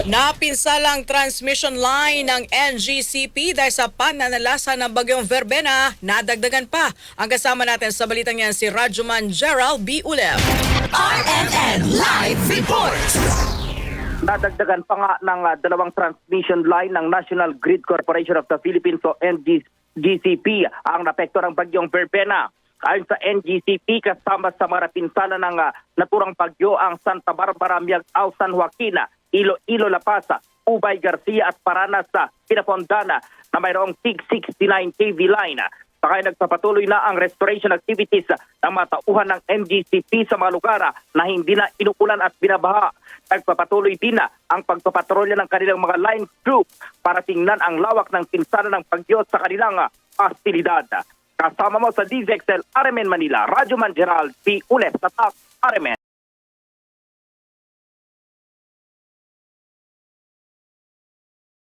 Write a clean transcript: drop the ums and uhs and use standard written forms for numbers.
Napinsalang transmission line ng NGCP dahil sa pananalasa ng bagyong Verbena, nadagdagan pa. Ang kasama natin sa balitang yan si Rajuman Gerald B. Ulem. RMN Live Report! Nadagdagan pa nga ng dalawang transmission line ng National Grid Corporation of the Philippines o NGCP ang napekto ng bagyong Verbena. Ayon sa NGCP, kasama sa mga pinsala ng naturang bagyo ang Santa Barbara, Miagao, San Joaquin, Iloilo, La Paz, Ubay, Garcia at Paranas sa Pinapondana na mayroong 669 kV line. Saka nagpapatuloy na ang restoration activities ng mga tauhan ng NGCP sa mga lugar na hindi na inuulan at binabaha. Nagpapatuloy din ang pagpapatrolya ng kanilang mga line crew para tingnan ang lawak ng pinsala ng bagyo sa kanilang pasilidad. Kasama mo sa DZXL RMN Manila, Rajuman Gerald P. Ulep sa Top RMN.